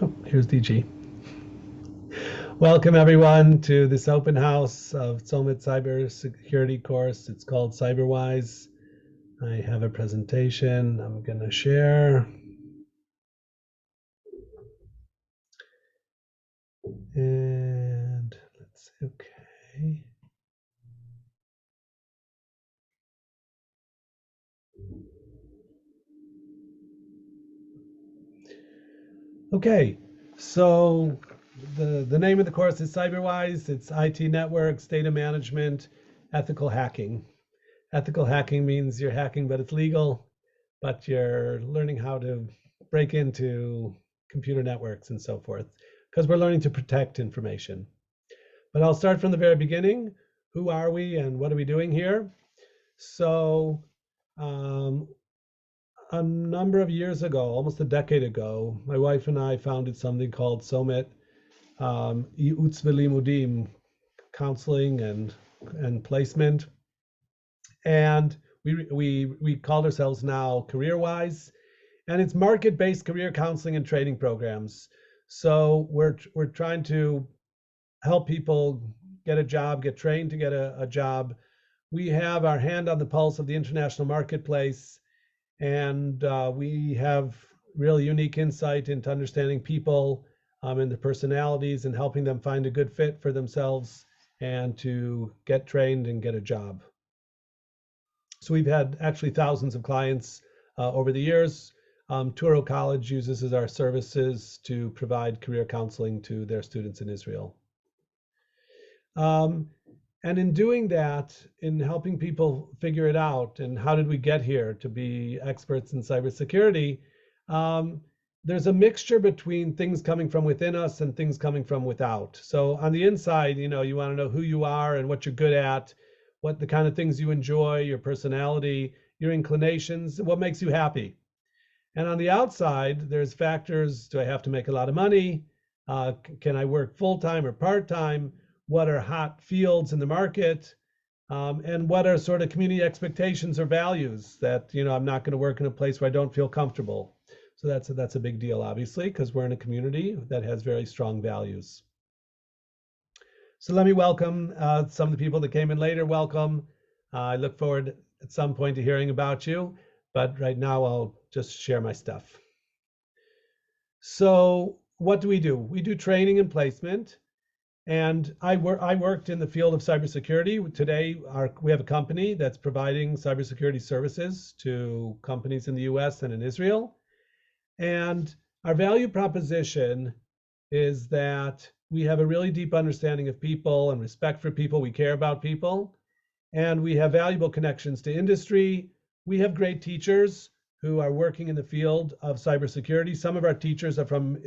Oh, here's DG. Welcome everyone to this open house of Summit Cybersecurity course. It's called CyberWise. I have a presentation I'm going to share. And let's see, okay. Okay, so the name of the course is CyberWise. It's IT networks, data management, ethical hacking. Ethical hacking means you're hacking, but it's legal, but you're learning how to break into computer networks and so forth, because we're learning to protect information. But I'll start from the very beginning. Who are we and what are we doing here? So um, a number of years ago, almost a decade ago, my wife and I founded something called SOMIT, Iyutz V'Limudim, counseling and placement. And we called ourselves now CareerWise, and it's market-based career counseling and training programs. So we're trying to help people get a job, get trained to get a job. We have our hand on the pulse of the international marketplace, and we have really unique insight into understanding people and their personalities and helping them find a good fit for themselves and to get trained and get a job. So we've had actually thousands of clients over the years. Touro College uses our services to provide career counseling to their students in Israel. And in doing that, in helping people figure it out, and how did we get here to be experts in cybersecurity, there's a mixture between things coming from within us and things coming from without. So on the inside, you want to know who you are and what you're good at, what the kind of things you enjoy, your personality, your inclinations, what makes you happy. And on the outside, there's factors. Do I have to make a lot of money? Can I work full-time or part-time? What are hot fields in the market? And what are sort of community expectations or values that, I'm not going to work in a place where I don't feel comfortable. So that's a big deal, obviously, because we're in a community that has very strong values. So let me welcome some of the people that came in later. Welcome. I look forward at some point to hearing about you, but right now I'll just share my stuff. So what do? We do training and placement. And I worked in the field of cybersecurity. Today, we have a company that's providing cybersecurity services to companies in the US and in Israel. And our value proposition is that we have a really deep understanding of people and respect for people. We care about people. And we have valuable connections to industry. We have great teachers who are working in the field of cybersecurity. Some of our teachers are from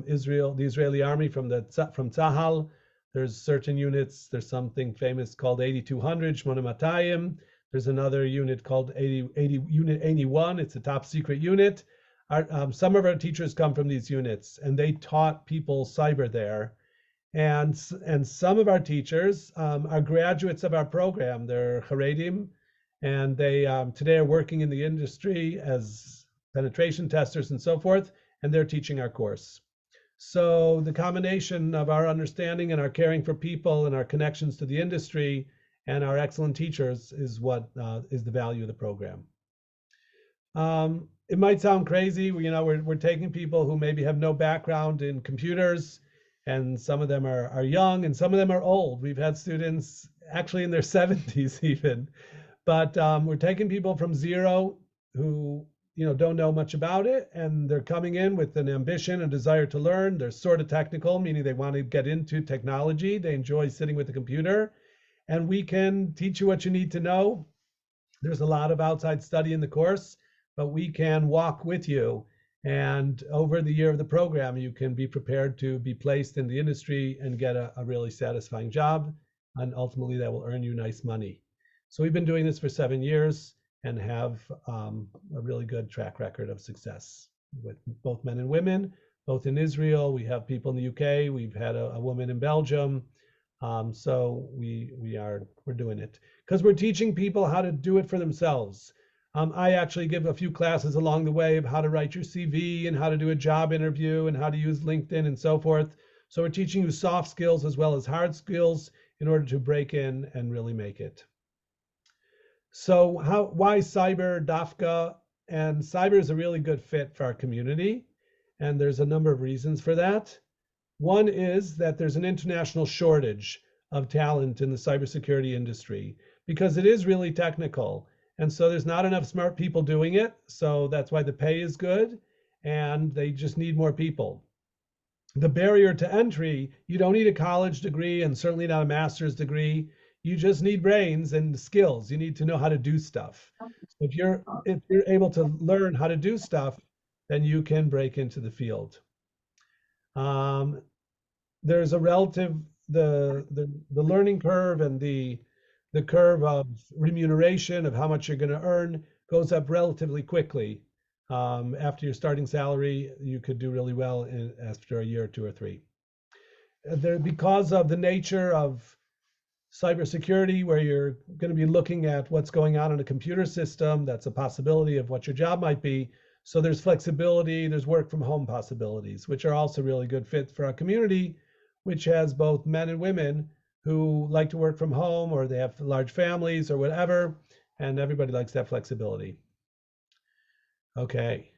Israel, the Israeli army, from Tzahal. There's certain units. There's something famous called 8200, Shmona Matayim. There's another unit called Unit 81. It's a top secret unit. Some of our teachers come from these units, and they taught people cyber there. And some of our teachers are graduates of our program. They're Haredim, and they today are working in the industry as penetration testers and so forth, and they're teaching our course. So the combination of our understanding and our caring for people and our connections to the industry and our excellent teachers is what is the value of the program. It might sound crazy, we're taking people who maybe have no background in computers, and some of them are young and some of them are old. We've had students actually in their 70s even, but we're taking people from zero who don't know much about it, and they're coming in with an ambition and desire to learn. They're sort of technical, meaning they want to get into technology. They enjoy sitting with the computer, and we can teach you what you need to know. There's a lot of outside study in the course, but we can walk with you. And over the year of the program, you can be prepared to be placed in the industry and get a really satisfying job. And ultimately, that will earn you nice money. So we've been doing this for 7 years and have a really good track record of success with both men and women, both in Israel. We have people in the UK. We've had a woman in Belgium. So we're doing it because we're teaching people how to do it for themselves. I actually give a few classes along the way of how to write your CV and how to do a job interview and how to use LinkedIn and so forth. So we're teaching you soft skills as well as hard skills in order to break in and really make it. So why cyber, DAFCA? And cyber is a really good fit for our community. And there's a number of reasons for that. One is that there's an international shortage of talent in the cybersecurity industry because it is really technical. And so there's not enough smart people doing it. So that's why the pay is good and they just need more people. The barrier to entry, you don't need a college degree and certainly not a master's degree. You just need brains and skills. You need to know how to do stuff. If you're able to learn how to do stuff, then you can break into the field. There's a relative, the learning curve and the curve of remuneration of how much you're going to earn goes up relatively quickly. After your starting salary, you could do really well after a year or 2 or 3. Because of the nature of cybersecurity, where you're going to be looking at what's going on in a computer system, that's a possibility of what your job might be. So there's flexibility, there's work from home possibilities, which are also really good fit for our community, which has both men and women who like to work from home or they have large families or whatever, and everybody likes that flexibility. Okay.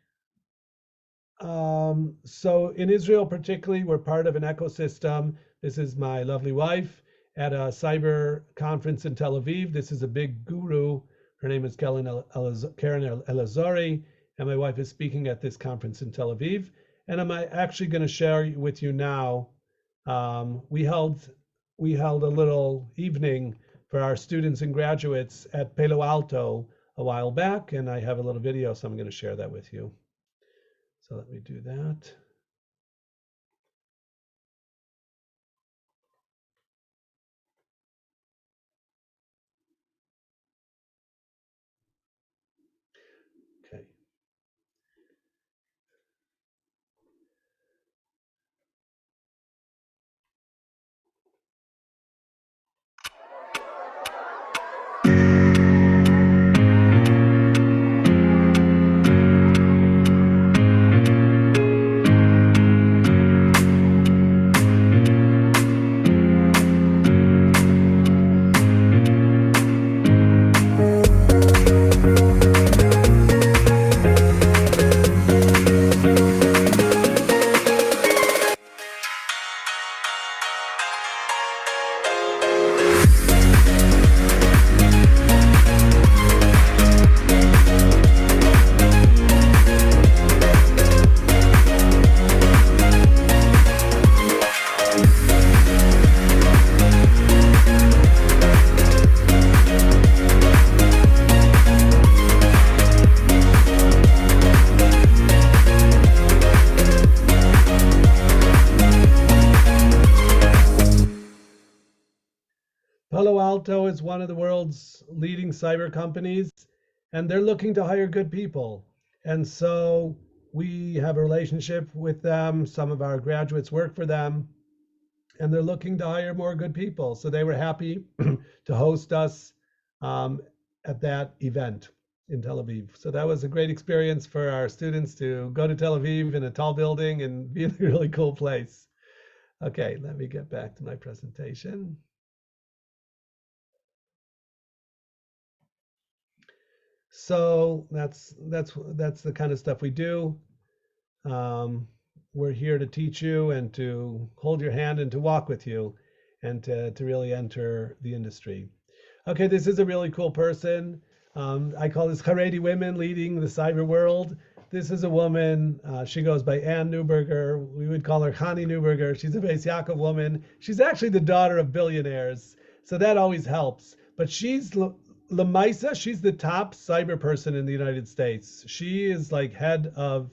So in Israel particularly, we're part of an ecosystem. This is my lovely wife at a cyber conference in Tel Aviv. This is a big guru. Her name is Karen Elazari, and my wife is speaking at this conference in Tel Aviv. And I'm actually going to share with you now. We held a little evening for our students and graduates at Palo Alto a while back, and I have a little video, so I'm going to share that with you. So let me do that. Okay. Palo Alto is one of the world's leading cyber companies, and they're looking to hire good people. And so we have a relationship with them. Some of our graduates work for them, and they're looking to hire more good people. So they were happy to host us at that event in Tel Aviv. So that was a great experience for our students to go to Tel Aviv in a tall building and be in a really cool place. Okay, let me get back to my presentation. So that's the kind of stuff we do. We're here to teach you and to hold your hand and to walk with you and to really enter the industry. Okay, this is a really cool person. I call this Haredi women leading the cyber world. This is a woman, she goes by Ann Neuberger. We would call her Hani Neuberger. She's a Beis Yaakov woman. She's actually the daughter of billionaires, so that always helps. But she's Lamaisa, she's the top cyber person in the United States. She is like head of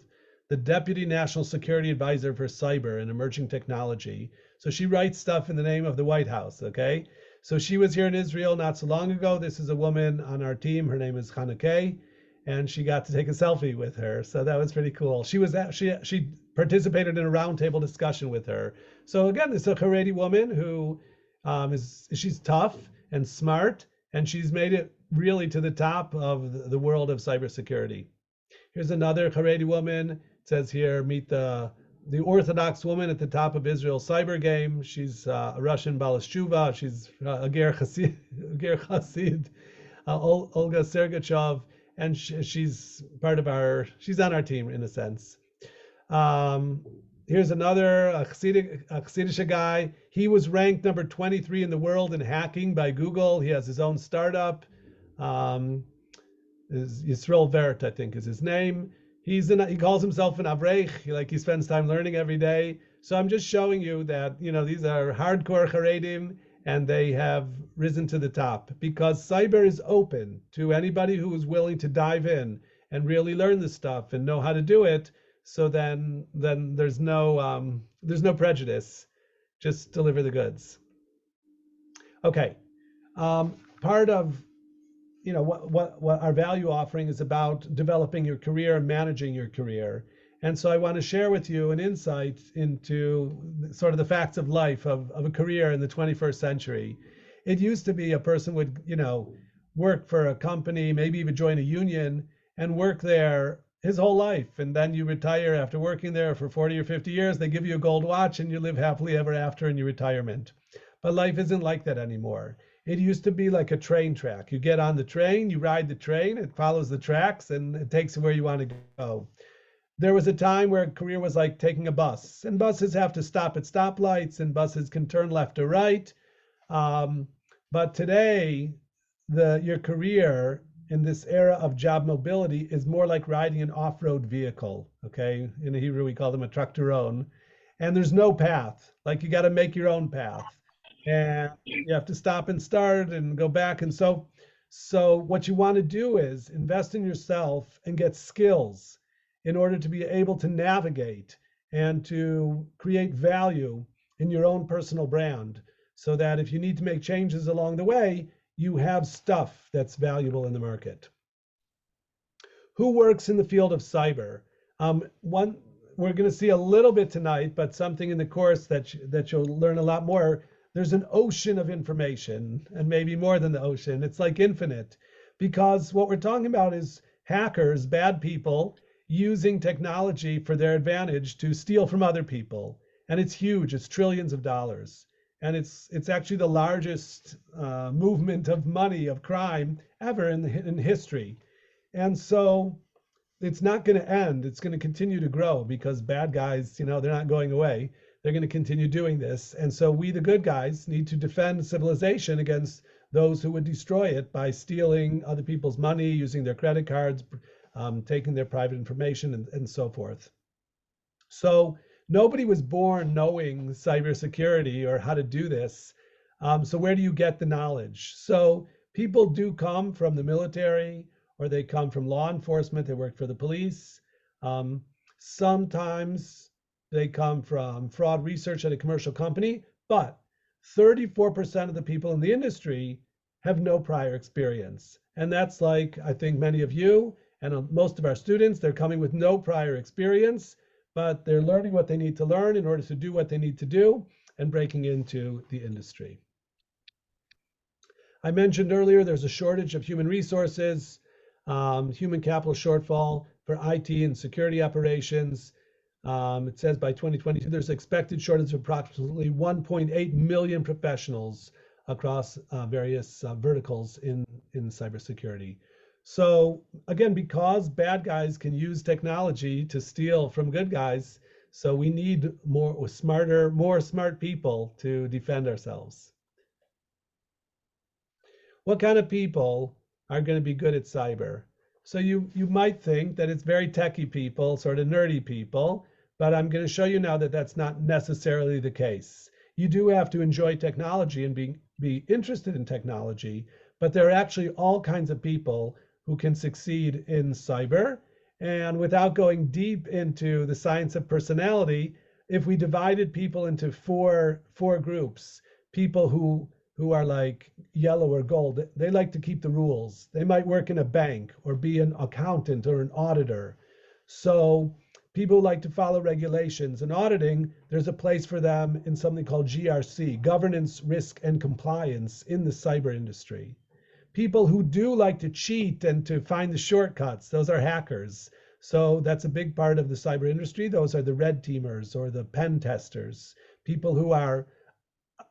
the Deputy National Security Advisor for Cyber and Emerging Technology. So she writes stuff in the name of the White House, okay? So she was here in Israel not so long ago. This is a woman on our team. Her name is Chanukeh, and she got to take a selfie with her. So that was pretty cool. She participated in a roundtable discussion with her. So again, this is a Haredi woman who she's tough and smart, and she's made it really to the top of the world of cybersecurity. Here's another Haredi woman. It says here, meet the Orthodox woman at the top of Israel's cyber game. She's a Russian Balashchuva. She's a Ger Hasid, Olga Sergachev, and she's she's on our team in a sense. Here's another a Chassidish guy. He was ranked number 23 in the world in hacking by Google. He has his own startup. Yisrael Vert, I think, is his name. He calls himself an avrech, like he spends time learning every day. So I'm just showing you that, these are hardcore Haredim, and they have risen to the top because cyber is open to anybody who is willing to dive in and really learn this stuff and know how to do it. So then there's no prejudice. Just deliver the goods. Okay, part of what our value offering is about developing your career and managing your career. And so I want to share with you an insight into sort of the facts of life of a career in the 21st century. It used to be a person would, work for a company, maybe even join a union and work there his whole life. And then you retire after working there for 40 or 50 years. They give you a gold watch and you live happily ever after in your retirement. But life isn't like that anymore. It used to be like a train track. You get on the train, you ride the train, it follows the tracks, and it takes you where you want to go. There was a time where a career was like taking a bus, and buses have to stop at stoplights, and buses can turn left or right. But today, your career in this era of job mobility is more like riding an off-road vehicle, okay? In Hebrew, we call them a tractoron. And there's no path. Like, you got to make your own path. And you have to stop and start and go back. And so what you want to do is invest in yourself and get skills in order to be able to navigate and to create value in your own personal brand, so that if you need to make changes along the way, you have stuff that's valuable in the market. Who works in the field of cyber? We're going to see a little bit tonight, but something in the course that you'll learn a lot more. There's an ocean of information, and maybe more than the ocean. It's like infinite, because what we're talking about is hackers, bad people, using technology for their advantage to steal from other people. And it's huge. It's trillions of dollars. And it's actually the largest movement of money, of crime ever in history. And so it's not going to end. It's going to continue to grow because bad guys, they're not going away. They're going to continue doing this. And so we, the good guys, need to defend civilization against those who would destroy it by stealing other people's money, using their credit cards, taking their private information, and so forth. So nobody was born knowing cybersecurity or how to do this. So where do you get the knowledge? So people do come from the military, or they come from law enforcement. They work for the police. Sometimes they come from fraud research at a commercial company, but 34% of the people in the industry have no prior experience. And that's like, I think many of you and most of our students, they're coming with no prior experience, but they're learning what they need to learn in order to do what they need to do and breaking into the industry. I mentioned earlier, there's a shortage of human resources, human capital shortfall for IT and security operations. It says by 2022, there's an expected shortage of approximately 1.8 million professionals across various verticals in cybersecurity. So again, because bad guys can use technology to steal from good guys, so we need more smart people to defend ourselves. What kind of people are going to be good at cyber? So you might think that it's very techie people, sort of nerdy people, but I'm going to show you now that that's not necessarily the case. You do have to enjoy technology and be interested in technology, but there are actually all kinds of people who can succeed in cyber. And without going deep into the science of personality, if we divided people into four groups, people who are like yellow or gold, they like to keep the rules. They might work in a bank or be an accountant or an auditor. So people who like to follow regulations and auditing, there's a place for them in something called GRC, governance, risk, and compliance in the cyber industry. people who do like to cheat and to find the shortcuts. Those are hackers. So that's a big part of the cyber industry. Those are the red teamers or the pen testers, people who are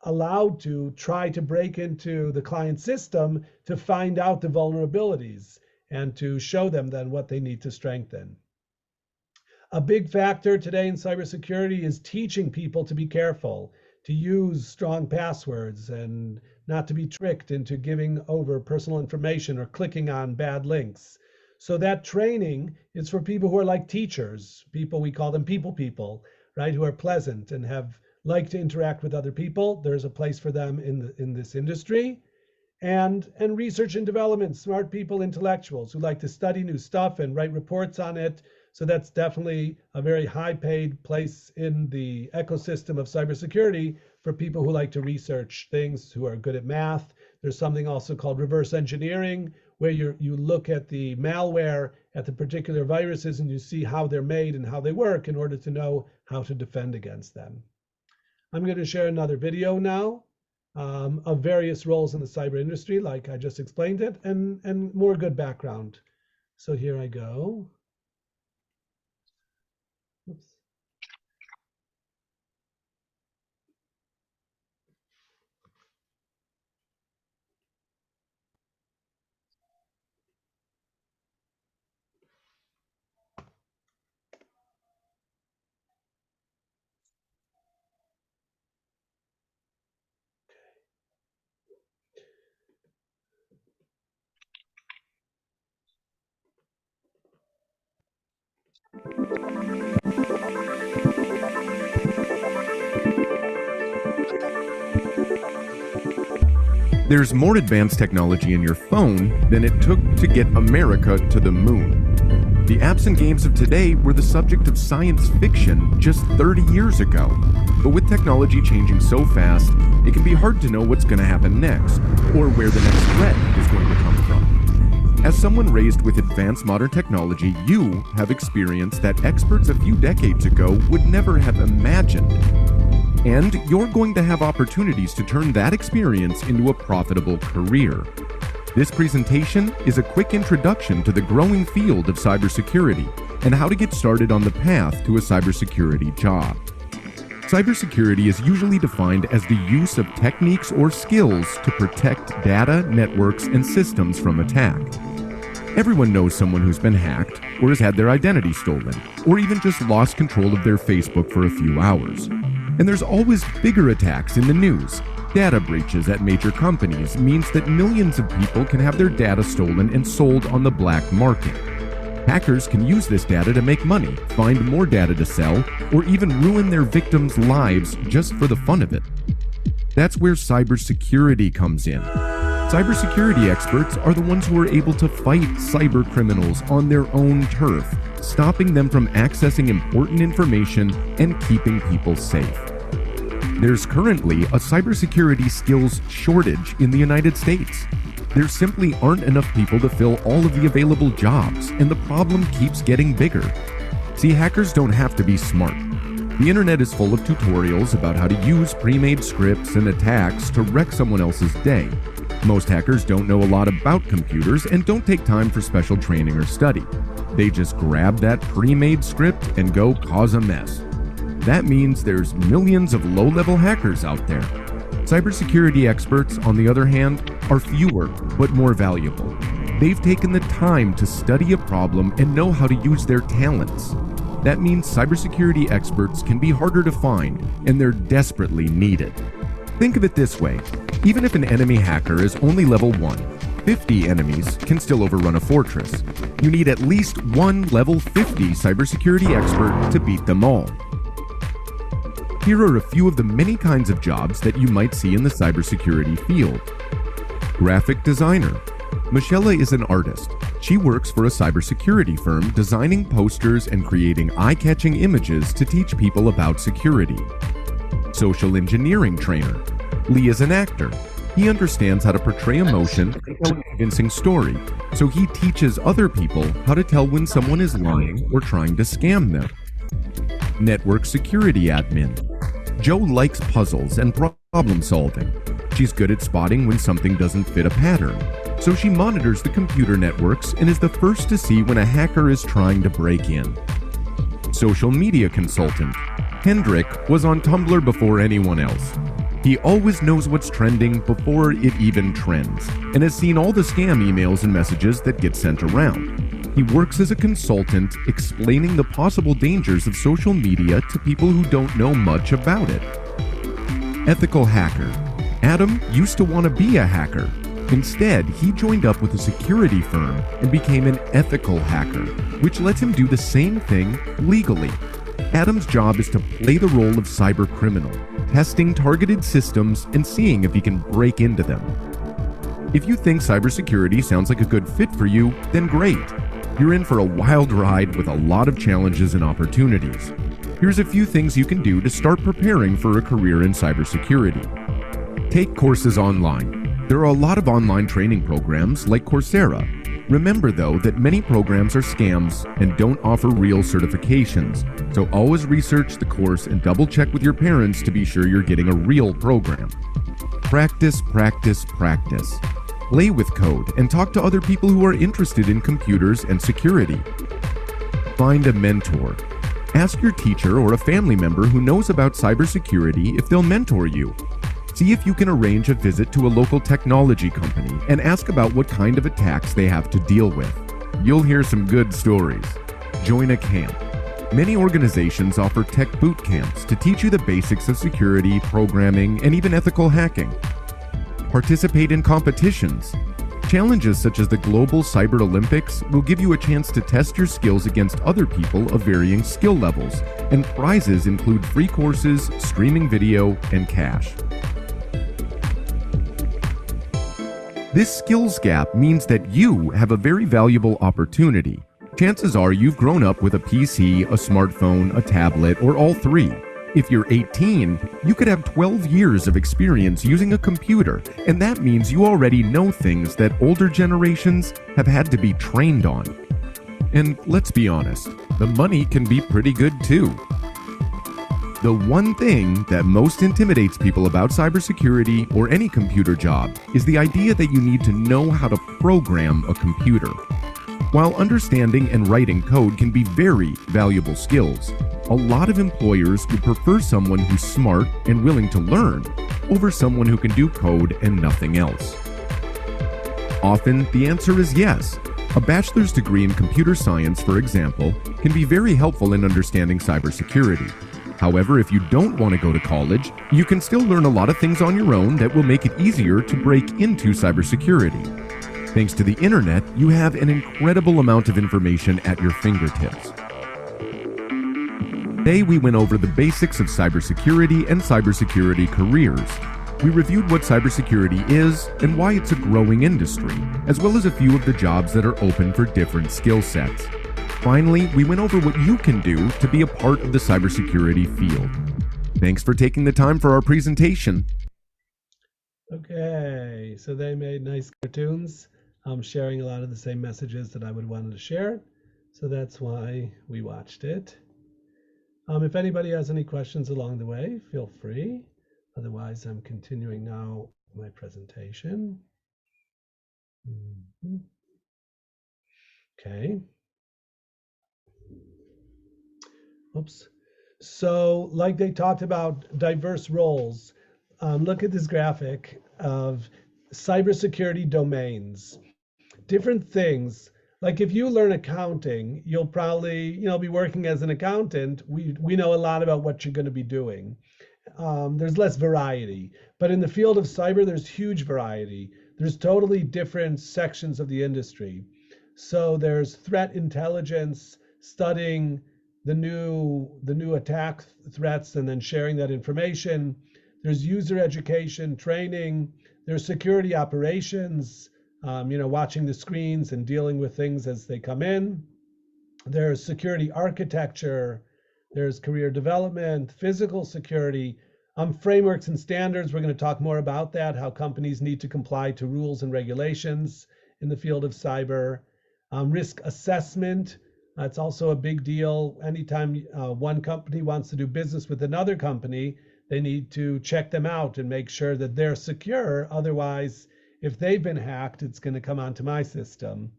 allowed to try to break into the client system to find out the vulnerabilities and to show them then what they need to strengthen. A big factor today in cybersecurity is teaching people to be careful, to use strong passwords and not to be tricked into giving over personal information or clicking on bad links. So that training is for people who are like teachers, people, we call them people, right, who are pleasant and like to interact with other people. There's a place for them in this industry. And research and development, smart people, intellectuals who like to study new stuff and write reports on it. So that's definitely a very high paid place in the ecosystem of cybersecurity for people who like to research things, who are good at math. There's something also called reverse engineering, where you look at the malware, at the particular viruses, and you see how they're made and how they work in order to know how to defend against them. I'm going to share another video now of various roles in the cyber industry, like I just explained it, and more good background. So here I go. Oops. There's more advanced technology in your phone than it took to get America to the moon. The apps and games of today were the subject of science fiction just 30 years ago. But with technology changing so fast, it can be hard to know what's going to happen next, or where the next threat is going to come from. As someone raised with advanced modern technology, you have experience that experts a few decades ago would never have imagined. And you're going to have opportunities to turn that experience into a profitable career. This presentation is a quick introduction to the growing field of cybersecurity and how to get started on the path to a cybersecurity job. Cybersecurity is usually defined as the use of techniques or skills to protect data, networks, and systems from attack. Everyone knows someone who's been hacked or has had their identity stolen, or even just lost control of their Facebook for a few hours. And there's always bigger attacks in the news. Data breaches at major companies means that millions of people can have their data stolen and sold on the black market. Hackers can use this data to make money, find more data to sell, or even ruin their victims' lives just for the fun of it. That's where cybersecurity comes in. Cybersecurity experts are the ones who are able to fight cyber criminals on their own turf, stopping them from accessing important information and keeping people safe. There's currently a cybersecurity skills shortage in the United States. There simply aren't enough people to fill all of the available jobs, and the problem keeps getting bigger. See, hackers don't have to be smart. The internet is full of tutorials about how to use pre-made scripts and attacks to wreck someone else's day. Most hackers don't know a lot about computers and don't take time for special training or study. They just grab that pre-made script and go cause a mess. That means there's millions of low-level hackers out there. Cybersecurity experts, on the other hand, are fewer but more valuable. They've taken the time to study a problem and know how to use their talents. That means cybersecurity experts can be harder to find, and they're desperately needed. Think of it this way. Even if an enemy hacker is only level 1, 50 enemies can still overrun a fortress. You need at least one level 50 cybersecurity expert to beat them all. Here are a few of the many kinds of jobs that you might see in the cybersecurity field. Graphic designer. Michelle is an artist. She works for a cybersecurity firm designing posters and creating eye-catching images to teach people about security. Social engineering trainer. Lee is an actor. He understands how to portray emotion and tell a convincing story, so he teaches other people how to tell when someone is lying or trying to scam them. Network security admin. Joe likes puzzles and problem solving. She's good at spotting when something doesn't fit a pattern. so she monitors the computer networks and is the first to see when a hacker is trying to break in. Social media consultant. Hendrik was on Tumblr before anyone else. He always knows what's trending before it even trends, and has seen all the scam emails and messages that get sent around. He works as a consultant, explaining the possible dangers of social media to people who don't know much about it. Ethical hacker. Adam used to want to be a hacker. Instead, he joined up with a security firm and became an ethical hacker, which lets him do the same thing legally. Adam's job is to play the role of cyber criminal, testing targeted systems and seeing if he can break into them. If you think cybersecurity sounds like a good fit for you, then great. You're in for a wild ride with a lot of challenges and opportunities. Here's a few things you can do to start preparing for a career in cybersecurity. Take courses online. There are a lot of online training programs like Coursera. Remember though that many programs are scams and don't offer real certifications, so always research the course and double check with your parents to be sure you're getting a real program. Practice, practice, practice. Play with code and talk to other people who are interested in computers and security. Find a mentor. Ask your teacher or a family member who knows about cybersecurity if they'll mentor you. See if you can arrange a visit to a local technology company and ask about what kind of attacks they have to deal with. You'll hear some good stories. Join a camp. Many organizations offer tech boot camps to teach you the basics of security, programming, and even ethical hacking. Participate in competitions. Challenges such as the Global Cyber Olympics will give you a chance to test your skills against other people of varying skill levels, and prizes include free courses, streaming video, and cash. This skills gap means that you have a very valuable opportunity. Chances are you've grown up with a PC, a smartphone, a tablet, or all three. If you're 18, you could have 12 years of experience using a computer, and that means you already know things that older generations have had to be trained on. And let's be honest, the money can be pretty good too. The one thing that most intimidates people about cybersecurity or any computer job is the idea that you need to know how to program a computer. While understanding and writing code can be very valuable skills, a lot of employers would prefer someone who's smart and willing to learn over someone who can do code and nothing else. Often, the answer is yes. A bachelor's degree in computer science, for example, can be very helpful in understanding cybersecurity. However, if you don't want to go to college, you can still learn a lot of things on your own that will make it easier to break into cybersecurity. Thanks to the internet, you have an incredible amount of information at your fingertips. Today, we went over the basics of cybersecurity and cybersecurity careers. We reviewed what cybersecurity is and why it's a growing industry, as well as a few of the jobs that are open for different skill sets. Finally, we went over what you can do to be a part of the cybersecurity field. Thanks for taking the time for our presentation. Okay, so they made nice cartoons, sharing a lot of the same messages that I would want to share. So that's why we watched it. If anybody has any questions along the way, feel free. Otherwise, I'm continuing now my presentation. Okay. Oops. So like they talked about diverse roles, look at this graphic of cybersecurity domains. Different things. Like if you learn accounting, you'll probably be working as an accountant. We know a lot about what you're going to be doing. There's less variety. But in the field of cyber, there's huge variety. There's totally different sections of the industry. So there's threat intelligence, studying the new attack threats and then sharing that information. There's user education, training. There's security operations, watching the screens and dealing with things as they come in. There's security architecture. There's career development, physical security, frameworks and standards. We're going to talk more about that, how companies need to comply to rules and regulations in the field of cyber. Risk assessment. It's also a big deal. Anytime one company wants to do business with another company, they need to check them out and make sure that they're secure. Otherwise, if they've been hacked, it's going to come onto my system.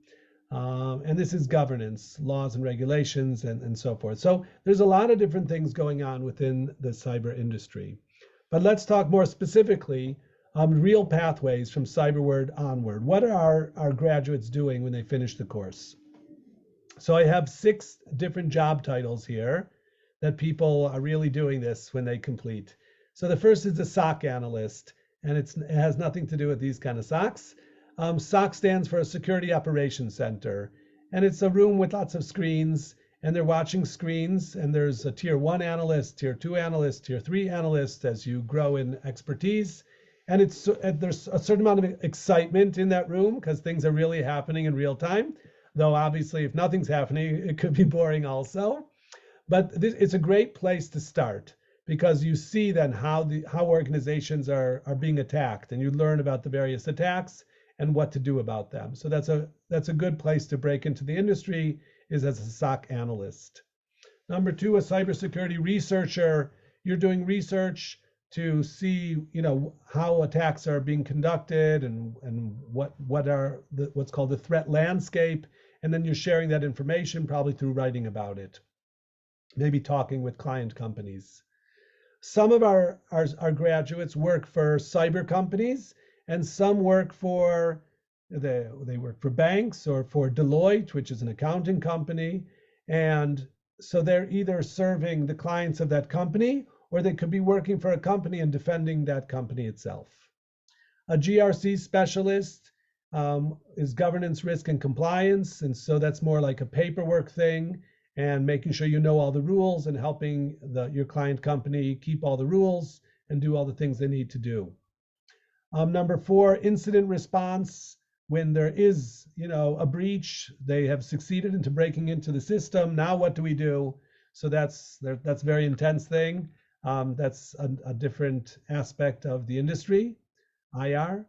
And this is governance, laws and regulations, and so forth. So there's a lot of different things going on within the cyber industry. But let's talk more specifically real pathways from CyberWord onward. What are our graduates doing when they finish the course? So I have 6 different job titles here that people are really doing this when they complete. So the first is a SOC analyst, and it has nothing to do with these kind of SOCs. SOC stands for a Security Operations Center, and it's a room with lots of screens, and they're watching screens, and there's a tier 1 analyst, tier 2 analyst, tier 3 analyst as you grow in expertise. And there's a certain amount of excitement in that room because things are really happening in real time. Though obviously if nothing's happening, it could be boring also. But it's a great place to start because you see then how organizations are being attacked, and you learn about the various attacks and what to do about them. So that's a good place to break into the industry, is as a SOC analyst. Number 2, a cybersecurity researcher. You're doing research to see, how attacks are being conducted and what's called the threat landscape, and then you're sharing that information probably through writing about it, maybe talking with client companies. Some of our graduates work for cyber companies, and some work for they work for banks or for Deloitte, which is an accounting company, and so they're either serving the clients of that company, or they could be working for a company and defending that company itself. A GRC specialist is governance, risk, and compliance, and so that's more like a paperwork thing and making sure you know all the rules and helping your client company keep all the rules and do all the things they need to do. Number 4, incident response. When there is, a breach, they have succeeded into breaking into the system. Now what do we do? So that's a very intense thing. That's a different aspect of the industry, IR.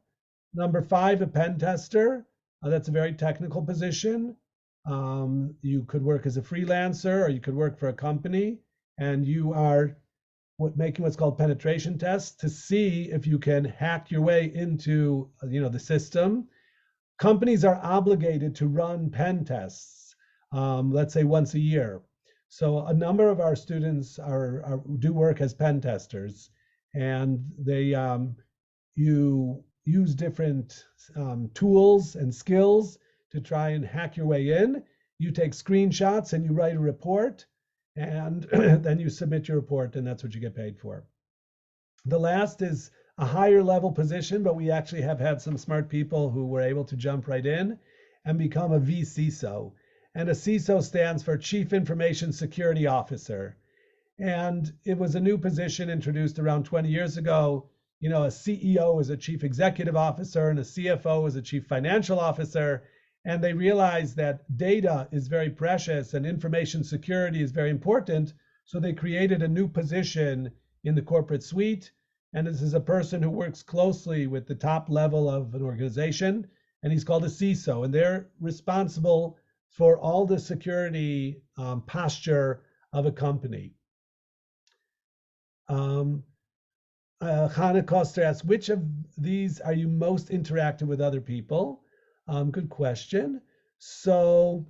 Number 5, a pen tester. That's a very technical position. You could work as a freelancer, or you could work for a company, and you are making what's called penetration tests to see if you can hack your way into, the system. Companies are obligated to run pen tests, let's say once a year. So a number of our students do work as pen testers, and they you use different tools and skills to try and hack your way in. You take screenshots and you write a report, and then you submit your report, and that's what you get paid for. The last is a higher level position, but we actually have had some smart people who were able to jump right in and become a vCISO. And a CISO stands for Chief Information Security Officer. And it was a new position introduced around 20 years ago. A CEO is a Chief Executive Officer and a CFO is a Chief Financial Officer. And they realized that data is very precious and information security is very important. So they created a new position in the corporate suite. And this is a person who works closely with the top level of an organization, and he's called a CISO. And they're responsible for all the security posture of a company. Hannah Koster asks, which of these are you most interactive with other people? Good question. So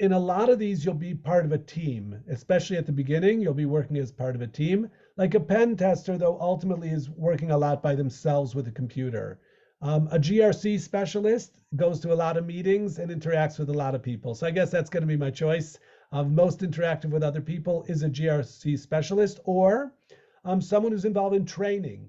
in a lot of these, you'll be part of a team, especially at the beginning, you'll be working as part of a team. Like a pen tester, though, ultimately is working a lot by themselves with a computer. A GRC specialist goes to a lot of meetings and interacts with a lot of people. So I guess that's going to be my choice. Most interactive with other people is a GRC specialist, or someone who's involved in training.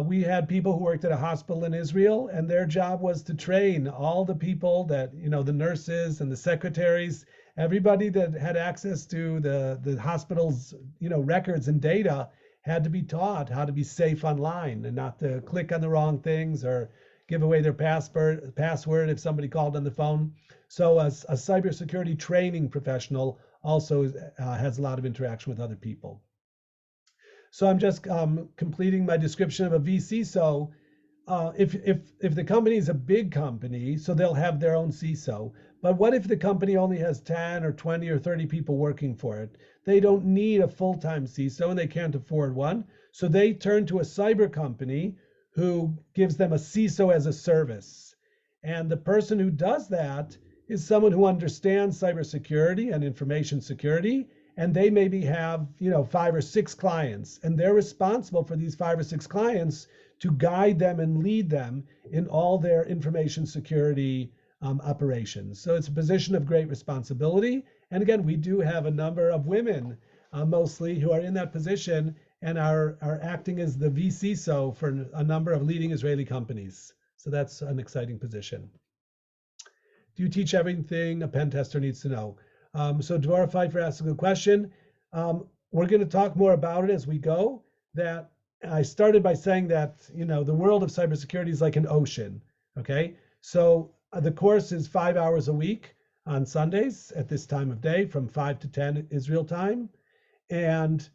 We had people who worked at a hospital in Israel, and their job was to train all the people that, the nurses and the secretaries, everybody that had access to the hospital's, records and data had to be taught how to be safe online and not to click on the wrong things or give away their password if somebody called on the phone. So a cybersecurity training professional also has a lot of interaction with other people. So I'm just completing my description of a vCISO. If the company is a big company, so they'll have their own CISO. But what if the company only has 10 or 20 or 30 people working for it? They don't need a full-time CISO and they can't afford one. So they turn to a cyber company who gives them a CISO as a service. And the person who does that is someone who understands cybersecurity and information security, and they maybe have 5 or 6 clients, and they're responsible for these 5 or 6 clients to guide them and lead them in all their information security operations. So it's a position of great responsibility. And again, we do have a number of women mostly who are in that position and are acting as the vCISO for a number of leading Israeli companies. So that's an exciting position. Do you teach everything a pen tester needs to know? So Dvorah Pfeiffer asked a good question. We're going to talk more about it as we go. That I started by saying that the world of cybersecurity is like an ocean. Okay, so the course is 5 hours a week on Sundays at this time of day from 5 to 10 Israel time, and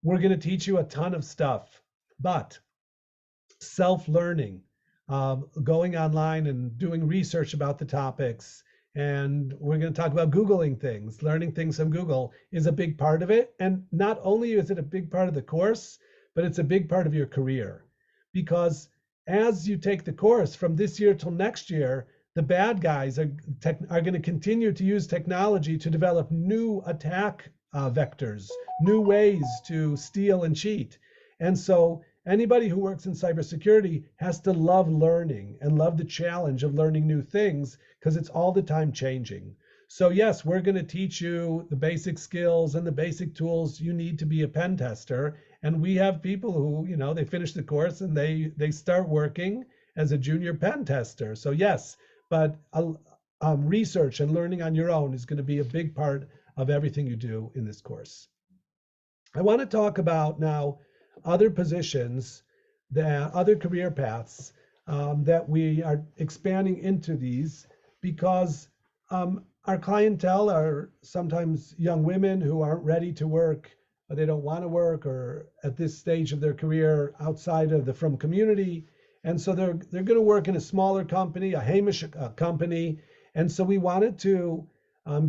we're going to teach you a ton of stuff. But self-learning, going online and doing research about the topics, and we're going to talk about Googling things, learning things from Google is a big part of it. And not only is it a big part of the course, but it's a big part of your career. Because as you take the course from this year till next year, the bad guys are going to continue to use technology to develop new attack vectors, new ways to steal and cheat. And so anybody who works in cybersecurity has to love learning and love the challenge of learning new things, because it's all the time changing. So yes, we're going to teach you the basic skills and the basic tools you need to be a pen tester. And we have people who, they finish the course and they start working as a junior pen tester. So yes, but research and learning on your own is going to be a big part of everything you do in this course. I want to talk about now other positions, other career paths that we are expanding into these, because our clientele are sometimes young women who aren't ready to work, or they don't want to work, or at this stage of their career outside of the frum community. And so they're going to work in a smaller company, a Hamish company. And so we wanted to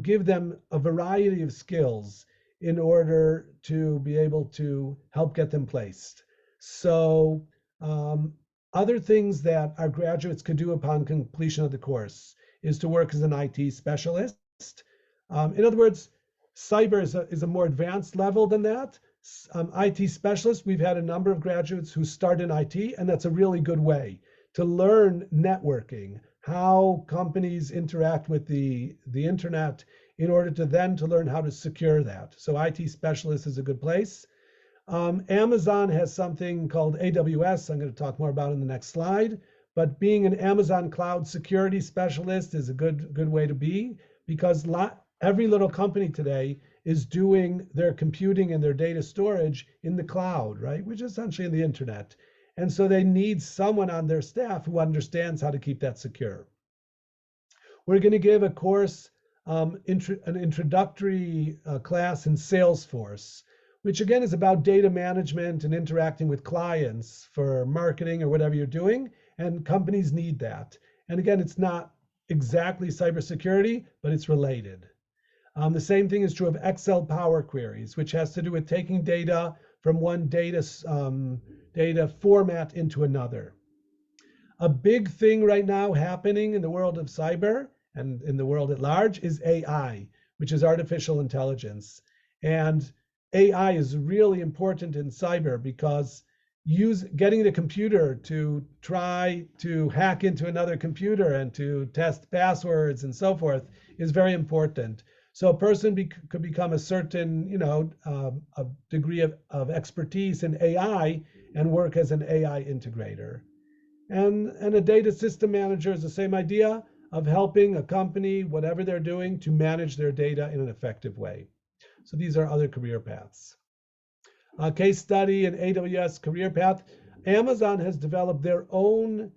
give them a variety of skills in order to be able to help get them placed. So other things that our graduates could do upon completion of the course is to work as an IT specialist. In other words, cyber is a more advanced level than that. IT specialist, we've had a number of graduates who start in IT, and that's a really good way to learn networking, how companies interact with the internet, in order to then to learn how to secure that. So IT specialist is a good place. Amazon has something called AWS. I'm going to talk more about in the next slide. But being an Amazon cloud security specialist is a good way to be, because every little company today is doing their computing and their data storage in the cloud, right? Which is essentially in the internet. And so they need someone on their staff who understands how to keep that secure. We're going to give a course, an introductory class in Salesforce, which again is about data management and interacting with clients for marketing or whatever you're doing. And companies need that. And again, it's not exactly cybersecurity, but it's related. The same thing is true of Excel Power Queries, which has to do with taking data from one data format into another. A big thing right now happening in the world of cyber and in the world at large is AI, which is artificial intelligence. And AI is really important in cyber, because getting the computer to try to hack into another computer and to test passwords and so forth is very important. So a person could become a certain, a degree of expertise in AI and work as an AI integrator. And a data system manager is the same idea of helping a company, whatever they're doing, to manage their data in an effective way. So these are other career paths. A case study in AWS career path. Amazon has developed their own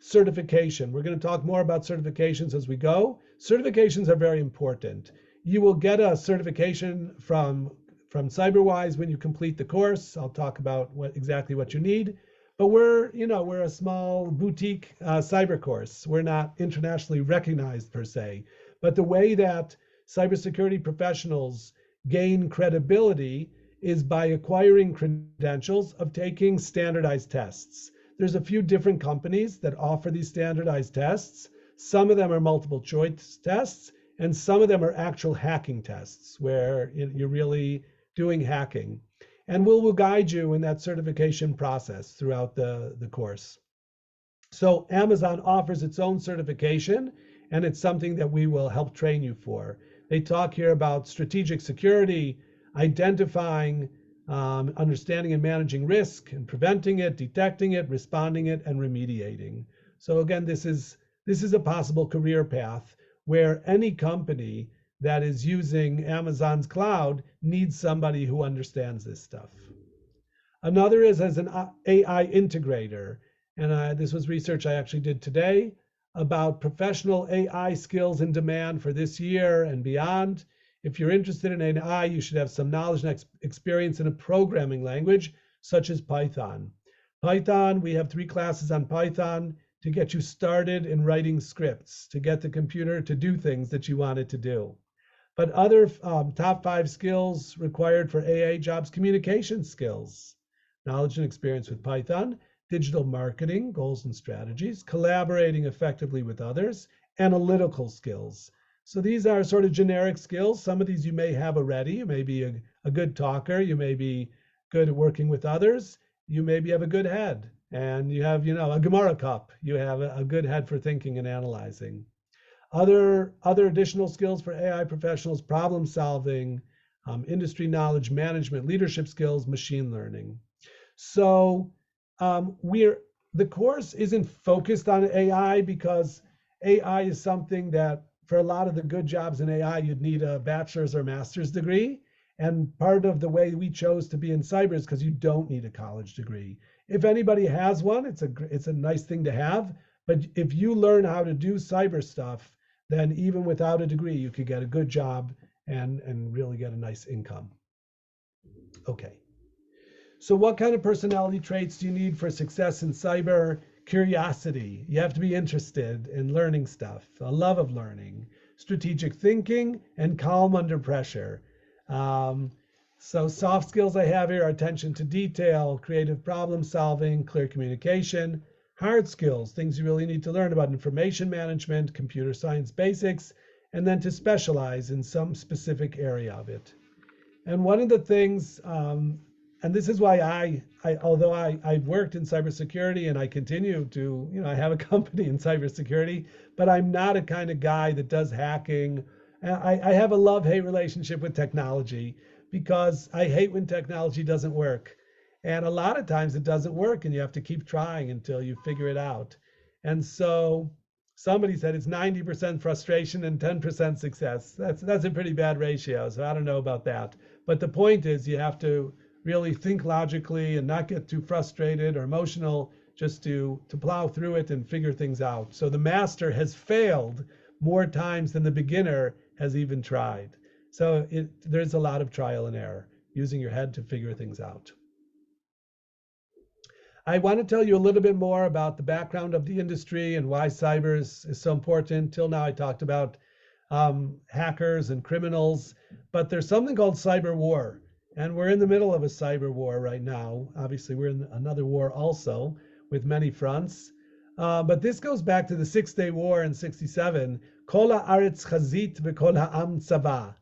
certification. We're going to talk more about certifications as we go. Certifications are very important. You will get a certification from CyberWise when you complete the course. I'll talk about exactly what you need. But we're a small boutique cyber course. We're not internationally recognized per se. But the way that cybersecurity professionals gain credibility is by acquiring credentials of taking standardized tests. there's a few different companies that offer these standardized tests. Some of them are multiple choice tests, and some of them are actual hacking tests where you're really doing hacking. And we'll guide you in that certification process throughout the course. So Amazon offers its own certification, and it's something that we will help train you for. They talk here about strategic security, identifying, understanding and managing risk, and preventing it, detecting it, responding it, and remediating. So again, this is a possible career path where any company that is using Amazon's cloud needs somebody who understands this stuff. Another is as an AI integrator. And this was research I actually did today about professional AI skills in demand for this year and beyond. If you're interested in AI, you should have some knowledge and experience in a programming language, such as Python. Python, we have 3 classes on Python to get you started in writing scripts, to get the computer to do things that you want it to do. But other top 5 skills required for AA jobs: communication skills, knowledge and experience with Python, digital marketing, goals and strategies, collaborating effectively with others, analytical skills. So these are sort of generic skills. Some of these you may have already. You may be a good talker. You may be good at working with others. You maybe have a good head, and you have, a Gemara cup. You have a good head for thinking and analyzing. Other additional skills for AI professionals: problem solving, industry knowledge management, leadership skills, machine learning. So the course isn't focused on AI because AI is something that for a lot of the good jobs in AI, you'd need a bachelor's or master's degree. And part of the way we chose to be in cyber is because you don't need a college degree. If anybody has one, it's a nice thing to have. But if you learn how to do cyber stuff, then even without a degree, you could get a good job and really get a nice income. Okay. So what kind of personality traits do you need for success in cyber? Curiosity. You have to be interested in learning stuff, a love of learning, strategic thinking, and calm under pressure. So soft skills I have here are attention to detail, creative problem solving, clear communication. Hard skills, things you really need to learn about: information management, computer science basics, and then to specialize in some specific area of it. And one of the things, and this is why although I've worked in cybersecurity and I continue to, I have a company in cybersecurity, but I'm not a kind of guy that does hacking. I have a love-hate relationship with technology because I hate when technology doesn't work. And a lot of times it doesn't work and you have to keep trying until you figure it out. And so somebody said it's 90% frustration and 10% success. That's a pretty bad ratio, so I don't know about that. But the point is you have to really think logically and not get too frustrated or emotional, just to plow through it and figure things out. So the master has failed more times than the beginner has even tried. So there's a lot of trial and error, using your head to figure things out. I want to tell you a little bit more about the background of the industry and why cyber is so important. Till now I talked about hackers and criminals, but there's something called cyber war. And we're in the middle of a cyber war right now. Obviously, we're in another war also with many fronts. But this goes back to the 6-Day War in 67. Kol haaretz chazit v'kol ha'am tzava.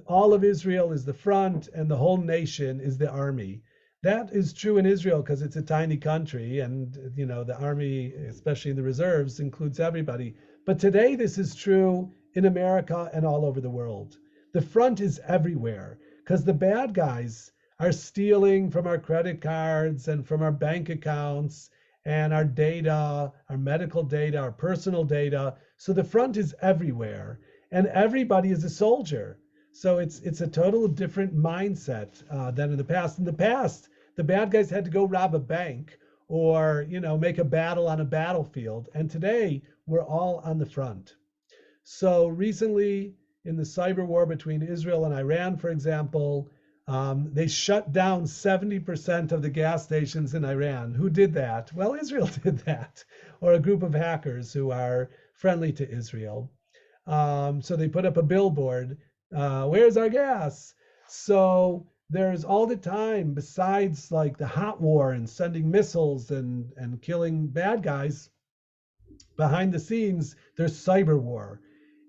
All of Israel is the front and the whole nation is the army. That is true in Israel because it's a tiny country and the army, especially in the reserves, includes everybody. But today this is true in America and all over the world. The front is everywhere because the bad guys are stealing from our credit cards and from our bank accounts and our data, our medical data, our personal data. So the front is everywhere and everybody is a soldier. So it's a total different mindset than in the past. In the past, the bad guys had to go rob a bank or make a battle on a battlefield. And today we're all on the front. So recently in the cyber war between Israel and Iran, for example, they shut down 70% of the gas stations in Iran. Who did that? Well, Israel did that, or a group of hackers who are friendly to Israel. So they put up a billboard. Where's our gas? So there's all the time, besides like the hot war and sending missiles and killing bad guys, behind the scenes, there's cyber war.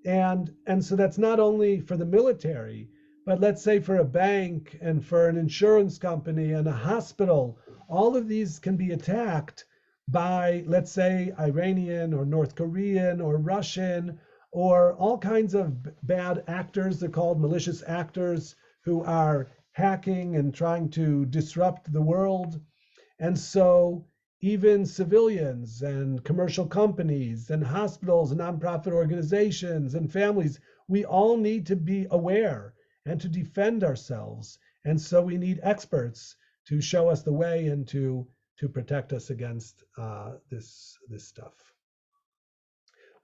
And so that's not only for the military, but let's say for a bank and for an insurance company and a hospital, all of these can be attacked by, let's say, Iranian or North Korean or Russian or all kinds of bad actors. They're called malicious actors who are hacking and trying to disrupt the world. And so even civilians and commercial companies and hospitals and nonprofit organizations and families, we all need to be aware and to defend ourselves. And so we need experts to show us the way and to protect us against this stuff.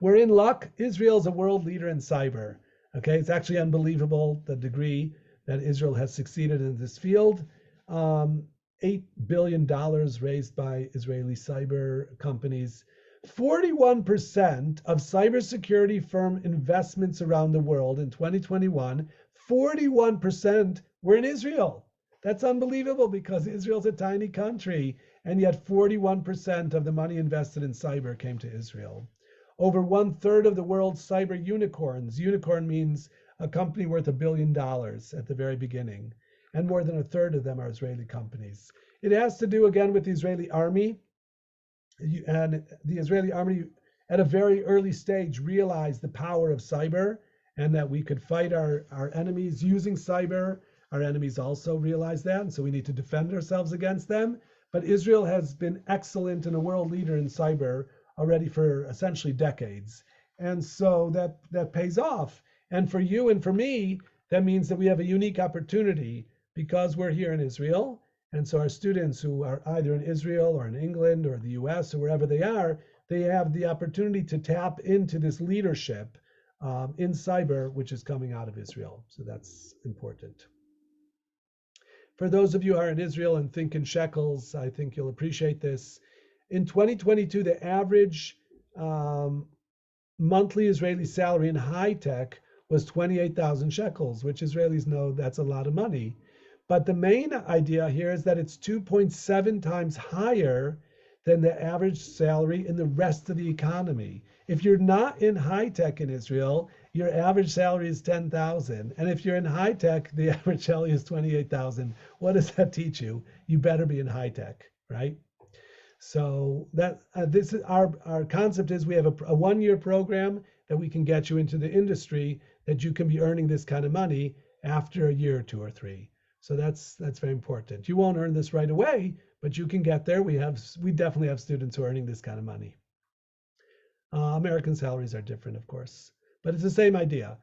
We're in luck. Israel's a world leader in cyber. Okay, it's actually unbelievable the degree that Israel has succeeded in this field. $8 billion raised by Israeli cyber companies. 41% of cybersecurity firm investments around the world in 2021, 41% were in Israel. That's unbelievable because Israel's a tiny country, and yet 41% of the money invested in cyber came to Israel. Over 1/3 of the world's cyber unicorns. Unicorn means a company worth $1 billion at the very beginning. And more than 1/3 of them are Israeli companies. It has to do again with the Israeli army. And the Israeli army at a very early stage realized the power of cyber and that we could fight our enemies using cyber. Our enemies also realized that, and so we need to defend ourselves against them. But Israel has been excellent and a world leader in cyber already for essentially decades. And so that pays off. And for you and for me, that means that we have a unique opportunity because we're here in Israel. And so our students who are either in Israel or in England or the US or wherever they have the opportunity to tap into this leadership in cyber, which is coming out of Israel. So that's important. For those of you who are in Israel and think in shekels, I think you'll appreciate this. In 2022, the average monthly Israeli salary in high tech was 28,000 shekels, which Israelis know that's a lot of money. But the main idea here is that it's 2.7 times higher than the average salary in the rest of the economy. If you're not in high tech in Israel, your average salary is 10,000. And if you're in high tech, the average salary is 28,000. What does that teach you? You better be in high tech, right? So that this is our concept is we have a 1-year program that we can get you into the industry that you can be earning this kind of money after a year or 2 or 3. So that's very important. You won't earn this right away, but you can get there. We definitely have students who are earning this kind of money. American salaries are different, of course, but it's the same idea.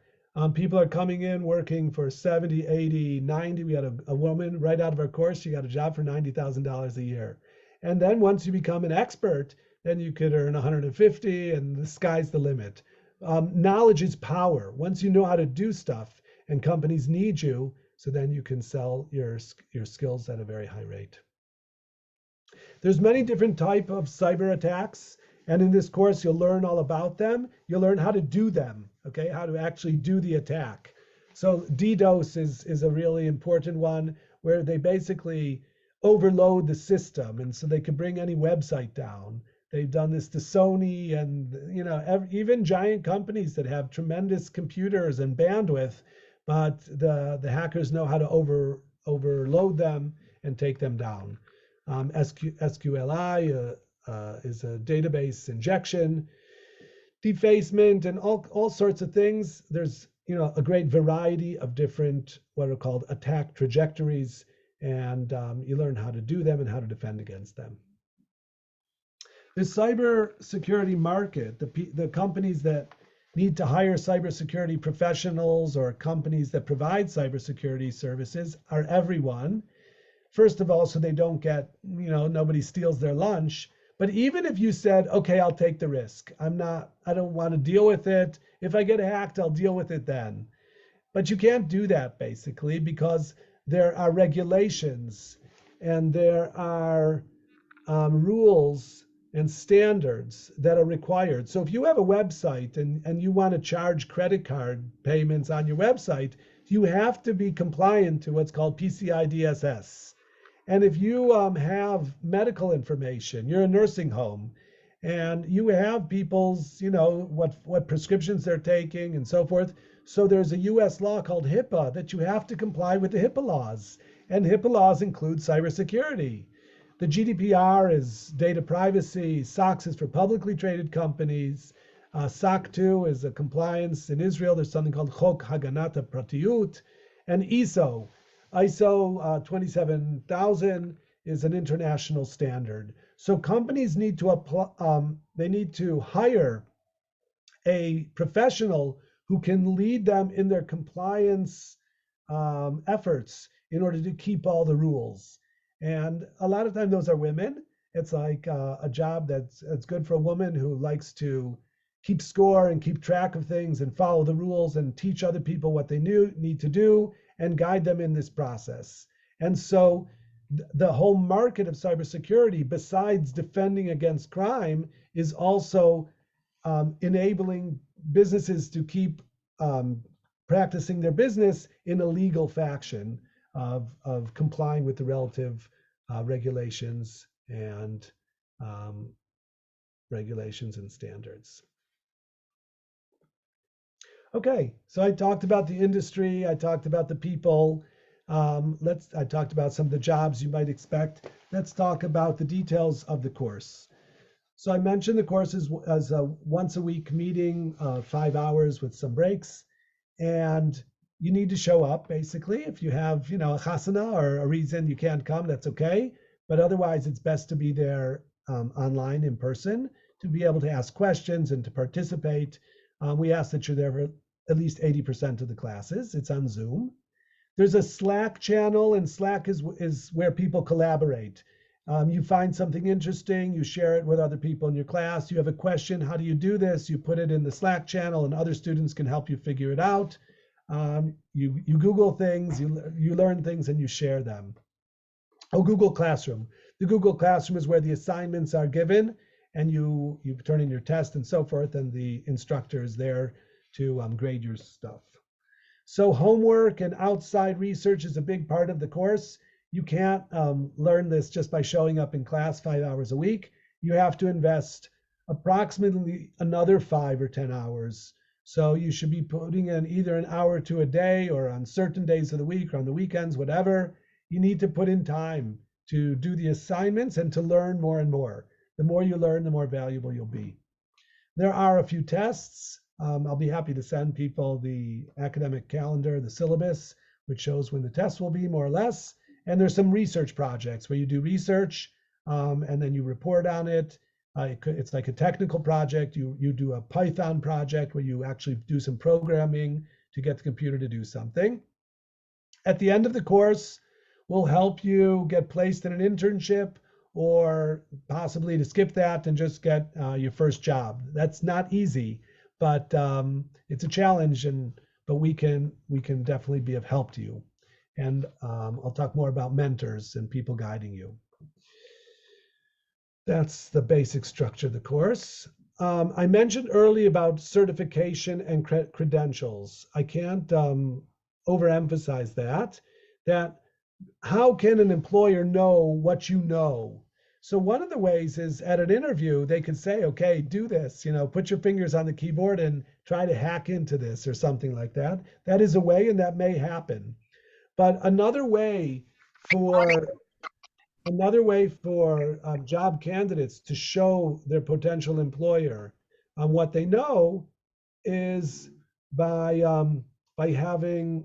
People are coming in working for 70, 80, 90. We had a woman right out of our course. She got a job for $90,000 a year. And then once you become an expert, then you could earn 150 and the sky's the limit. Knowledge is power. Once you know how to do stuff and companies need you, so then you can sell your skills at a very high rate. There's many different types of cyber attacks. And in this course, you'll learn all about them. You'll learn how to do them, okay? How to actually do the attack. So DDoS is a really important one where they basically overload the system. And so they can bring any website down. They've done this to Sony and, even giant companies that have tremendous computers and bandwidth, but the hackers know how to overload them and take them down. SQLI is a database injection, defacement, and all sorts of things. There's a great variety of different what are called attack trajectories, and you learn how to do them and how to defend against them. The cybersecurity market, the companies that need to hire cybersecurity professionals or companies that provide cybersecurity services are everyone. First of all, so they don't get, nobody steals their lunch. But even if you said, okay, I'll take the risk. I don't want to deal with it. If I get hacked, I'll deal with it then. But you can't do that basically because there are regulations and there are rules and standards that are required. So if you have a website and you want to charge credit card payments on your website, you have to be compliant to what's called PCI DSS. And if you have medical information, you're a nursing home, and you have people's, what prescriptions they're taking and so forth. So there's a U.S. law called HIPAA that you have to comply with the HIPAA laws, and HIPAA laws include cybersecurity. The GDPR is data privacy. SOX is for publicly traded companies. SOC 2 is a compliance. In Israel, there's something called Chok Haganat HaPratiyut, and ISO 27000 is an international standard. So companies need to they need to hire a professional who can lead them in their compliance efforts in order to keep all the rules. And a lot of times those are women. It's like a job that's good for a woman who likes to keep score and keep track of things and follow the rules and teach other people what they need to do and guide them in this process. And so the whole market of cybersecurity, besides defending against crime, is also enabling businesses to keep practicing their business in a legal fashion of complying with the relative regulations and standards. Okay, so I talked about the industry, I talked about the people. I talked about some of the jobs you might expect. Let's talk about the details of the course. So I mentioned the course as a once a week meeting, 5 hours with some breaks, and you need to show up basically. If you have, a chasana or a reason you can't come, that's okay. But otherwise, it's best to be there online in person to be able to ask questions and to participate. We ask that you're there for at least 80% of the classes. It's on Zoom. There's a Slack channel, and Slack is where people collaborate. You find something interesting, you share it with other people in your class. You have a question, how do you do this? You put it in the Slack channel, and other students can help you figure it out. You Google things, you learn things, and you share them. Oh, Google Classroom. The Google Classroom is where the assignments are given, and you turn in your test and so forth, and the instructor is there to grade your stuff. So homework and outside research is a big part of the course. You can't learn this just by showing up in class 5 hours a week. You have to invest approximately another 5 or 10 hours. So you should be putting in either an hour or two a day, or on certain days of the week or on the weekends, whatever. You need to put in time to do the assignments and to learn more and more. The more you learn, the more valuable you'll be. There are a few tests. I'll be happy to send people the academic calendar, the syllabus, which shows when the test will be, more or less. And there's some research projects where you do research and then you report on it. It's like a technical project. You do a Python project where you actually do some programming to get the computer to do something. At the end of the course, we'll help you get placed in an internship, or possibly to skip that and just get your first job. That's not easy, but it's a challenge, but we can definitely be of help to you. And I'll talk more about mentors and people guiding you. That's the basic structure of the course. I mentioned earlier about certification and credentials. I can't overemphasize that how can an employer know what you know? So one of the ways is at an interview, they could say, okay, do this, put your fingers on the keyboard and try to hack into this or something like that. That is a way, and that may happen. But another way for job candidates to show their potential employer what they know is by having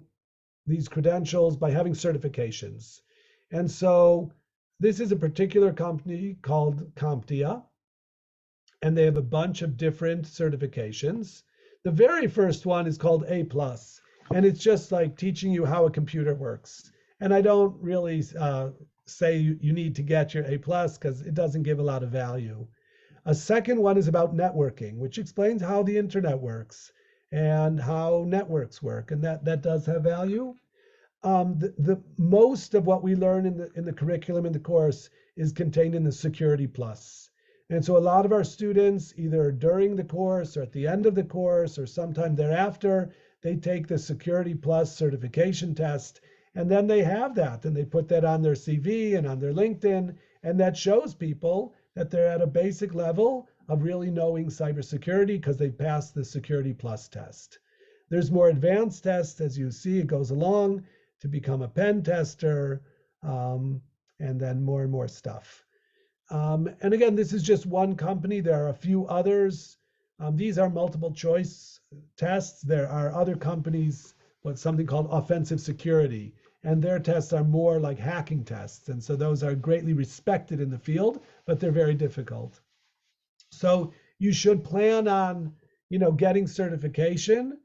these credentials, by having certifications. And so this is a particular company called CompTIA, and they have a bunch of different certifications. The very first one is called A+, and it's just like teaching you how a computer works. And I don't really say you need to get your A+, because it doesn't give a lot of value. A second one is about networking, which explains how the internet works and how networks work, and that does have value. The most of what we learn in the curriculum in the course is contained in the Security Plus. And so a lot of our students, either during the course or at the end of the course or sometime thereafter, they take the Security Plus certification test, and then they have that, and they put that on their CV and on their LinkedIn, and that shows people that they're at a basic level of really knowing cybersecurity because they passed the Security Plus test. There's more advanced tests, as you see, it goes along to become a pen tester, and then more and more stuff. And again, this is just one company. There are a few others. These are multiple choice tests. There are other companies, what's something called offensive security, and their tests are more like hacking tests. And so those are greatly respected in the field, but they're very difficult. So you should plan on, getting certification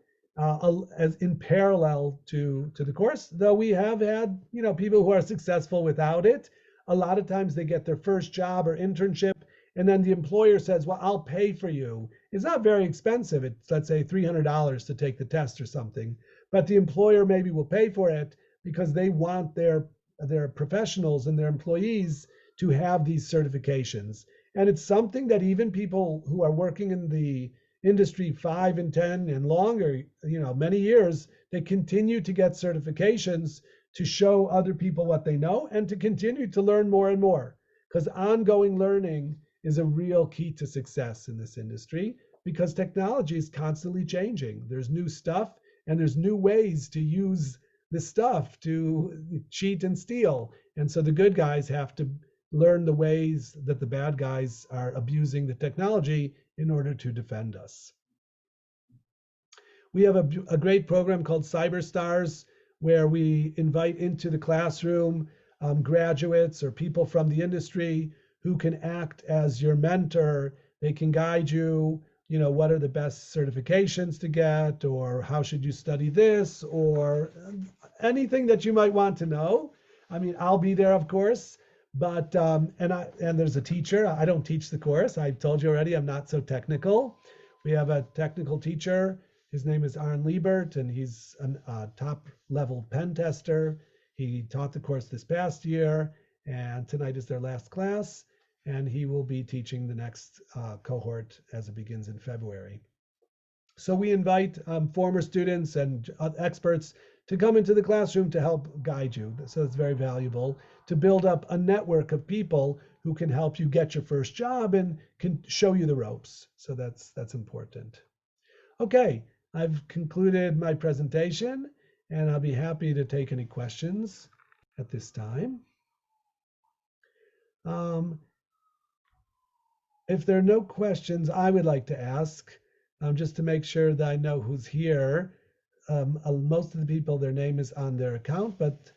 as in parallel to the course, though we have had, people who are successful without it. A lot of times they get their first job or internship, and then the employer says, well, I'll pay for you. It's not very expensive. It's, let's say, $300 to take the test or something, but the employer maybe will pay for it because they want their professionals and their employees to have these certifications. And it's something that even people who are working in the industry 5 and 10 and longer, many years, they continue to get certifications to show other people what they know and to continue to learn more and more, because ongoing learning is a real key to success in this industry, because technology is constantly changing. There's new stuff and there's new ways to use the stuff to cheat and steal. And so the good guys have to learn the ways that the bad guys are abusing the technology in order to defend us. We have a great program called CyberStars, where we invite into the classroom graduates or people from the industry who can act as your mentor. They can guide you, what are the best certifications to get, or how should you study this, or anything that you might want to know. I mean, I'll be there, of course, but and there's a teacher. I don't teach the course. I told you already, I'm not so technical. We have a technical teacher. His name is Arne Liebert, and he's a top-level pen tester. He taught the course this past year, and tonight is their last class, and he will be teaching the next cohort as it begins in February. So we invite former students and experts to come into the classroom to help guide you. So it's very valuable to build up a network of people who can help you get your first job and can show you the ropes. So that's important. Okay. I've concluded my presentation, and I'll be happy to take any questions at this time. If there are no questions, I would like to ask, just to make sure that I know who's here. Most of the people, their name is on their account, but